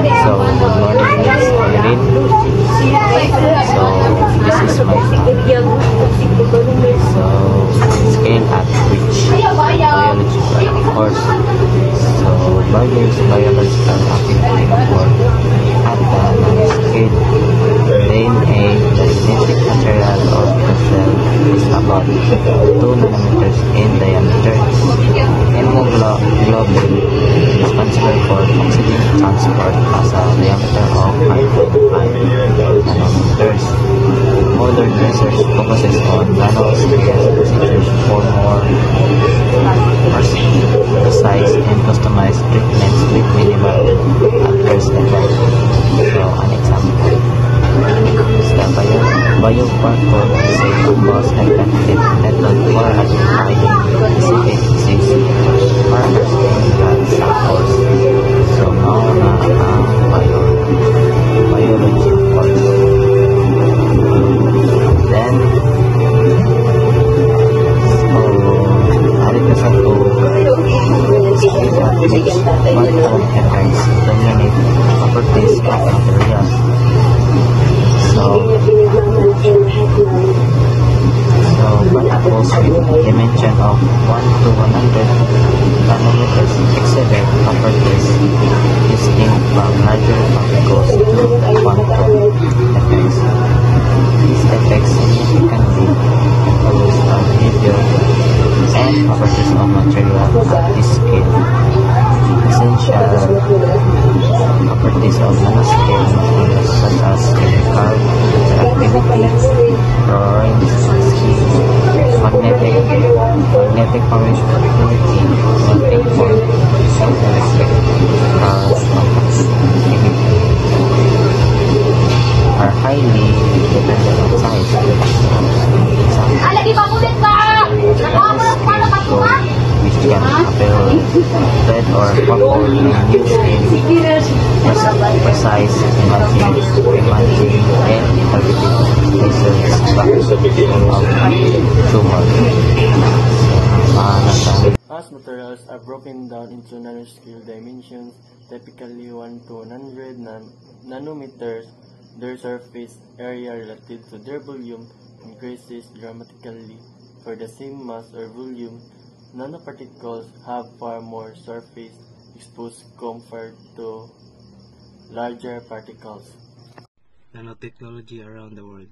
So good morning, Miss Erin. So this is my farm. So scale at which biological course. So biological activity work at the non-scale. Main aim, the genetic material of the cell is about 2 nanometers in diameter. Hemoglobin is responsible for oxygen transport as a diameter of 5.5 nanometers. Modern research focuses on nanoscale procedures for more precise and customized treatments with minimal adverse effects. So, an example is the bioparkour is a cost-effective method for identifying specific disease or understanding blood samples. So, mauna ang biology course. Then, hari ke-1 Quantum effects dominate properties of materials. So what occurs with dimension of 1 to 100 nanometers exhibit properties distinct from larger particles to quantum effects. These effects significantly influence the behavior and properties of material at this scale. Essential properties of nanoscale materials such as chemical reactivity, magnetic permeability, melting point, and electrical conductivity are highly dependent on size. Which can appear red or purple and used in precise imaging and interpreting cases of tumor. As materials are broken down into nanoscale dimensions, typically 1 to 100 nanometers, their surface area relative to their volume increases dramatically. For the same mass or volume, nanoparticles have far more surface exposed compared to larger particles. Nanotechnology around the world.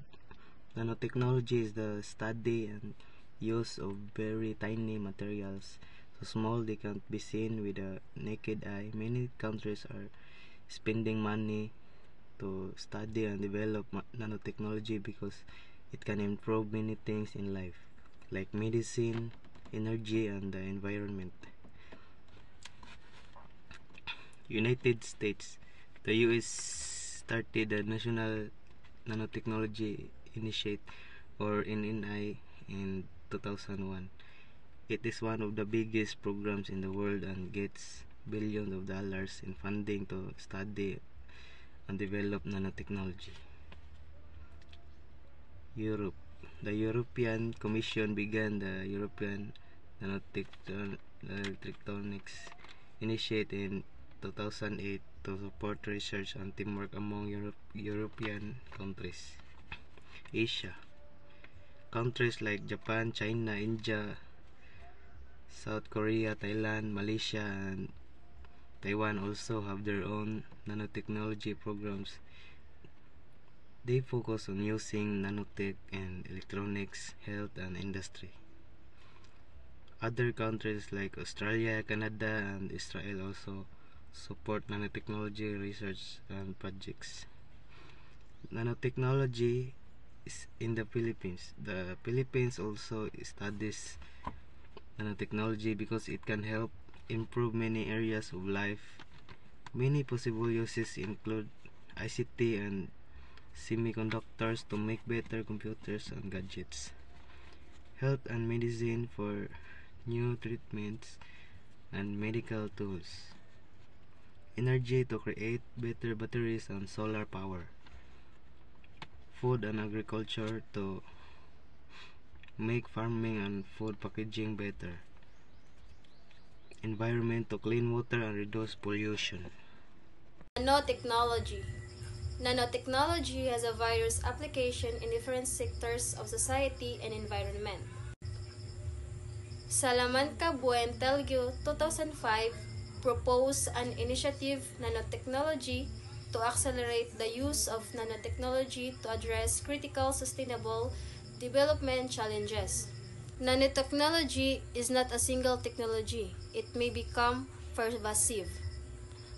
Nanotechnology is the study and use of very tiny materials, so small they can't be seen with the naked eye. Many countries are spending money to study and develop nanotechnology because it can improve many things in life, like medicine, energy, and the environment. United States. The US started the National Nanotechnology Initiative, or NNI, in 2001. It is one of the biggest programs in the world and gets billions of dollars in funding to study and develop nanotechnology. Europe. The European Commission began the European Nanotechnologics Initiative in 2008 to support research and teamwork among European countries. Asia. Countries like Japan, China, India, South Korea, Thailand, Malaysia, and Taiwan also have their own nanotechnology programs. They focus on using nanotech in electronics, health, and industry. Other countries like Australia, Canada, and Israel also support nanotechnology research and projects. Nanotechnology is in the Philippines. The Philippines also studies nanotechnology because it can help improve many areas of life. Many possible uses include ICT and semiconductors to make better computers and gadgets, health and medicine for new treatments and medical tools, energy to create better batteries and solar power, food and agriculture to make farming and food packaging better, environment to clean water and reduce pollution. Nanotechnology. Nanotechnology has a various application in different sectors of society and environment. Salamanca Buen Telgu 2005 proposed an initiative nanotechnology to accelerate the use of nanotechnology to address critical sustainable development challenges. Nanotechnology is not a single technology. It may become pervasive.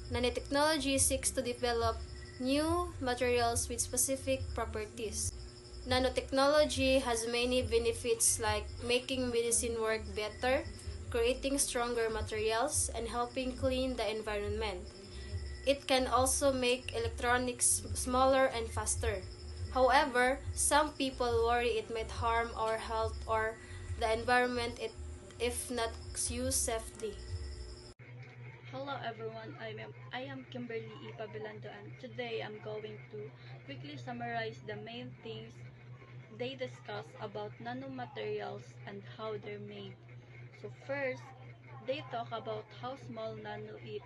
Nanotechnology seeks to develop new materials with specific properties. Nanotechnology has many benefits like making medicine work better, creating stronger materials, and helping clean the environment. It can also make electronics smaller and faster. However, some people worry it might harm our health or the environment if not used safely. Hello everyone, I am Kimberly E. Pabilando, and today I'm going to quickly summarize the main things they discuss about nanomaterials and how they're made. So first, they talk about how small nano is.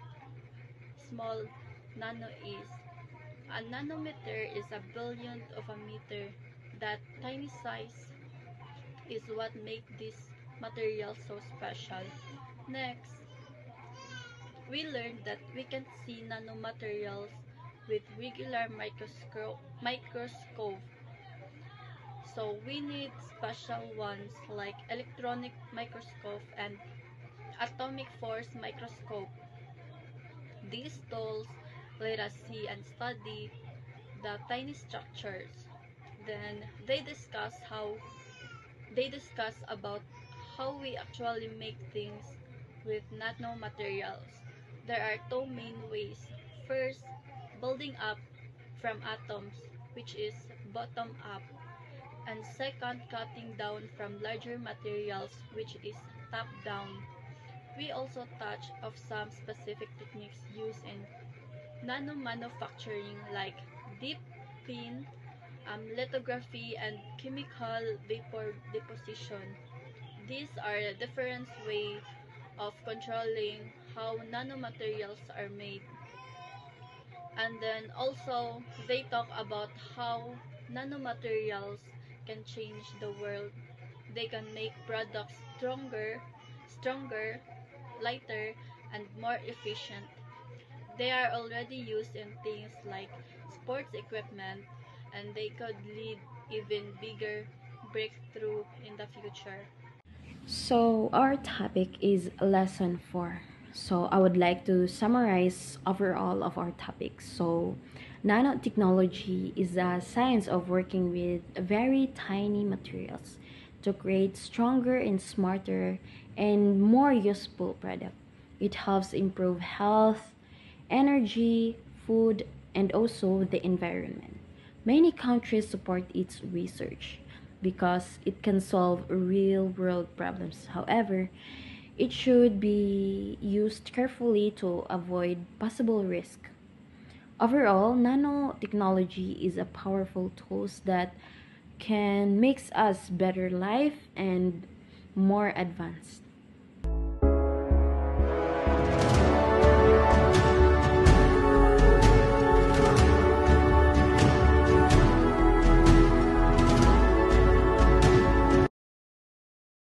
A nanometer is a billionth of a meter. That tiny size is what makes this material so special. Next, we learned that we can see nanomaterials with regular microscope. So we need special ones like electronic microscope and atomic force microscope. These tools let us see and study the tiny structures. Then they discuss about how we actually make things with nanomaterials. There are two main ways. First, building up from atoms, which is bottom up, and second, cutting down from larger materials, which is top down. We also touch of some specific techniques used in nanomanufacturing like deep pin, lithography, and chemical vapor deposition. These are different ways of controlling how nanomaterials are made. And then also, they talk about how nanomaterials can change the world. They can make products stronger, lighter, and more efficient. They are already used in things like sports equipment, and they could lead even bigger breakthrough in the future. So, our topic is lesson 4. So, I would like to summarize overall of our topic. So, nanotechnology is the science of working with very tiny materials to create stronger and smarter and more useful product. It helps improve health, energy, food, and also the environment. Many countries support its research because it can solve real world problems. However, it should be used carefully to avoid possible risk. Overall, nanotechnology is a powerful tool that can make us better life and more advanced.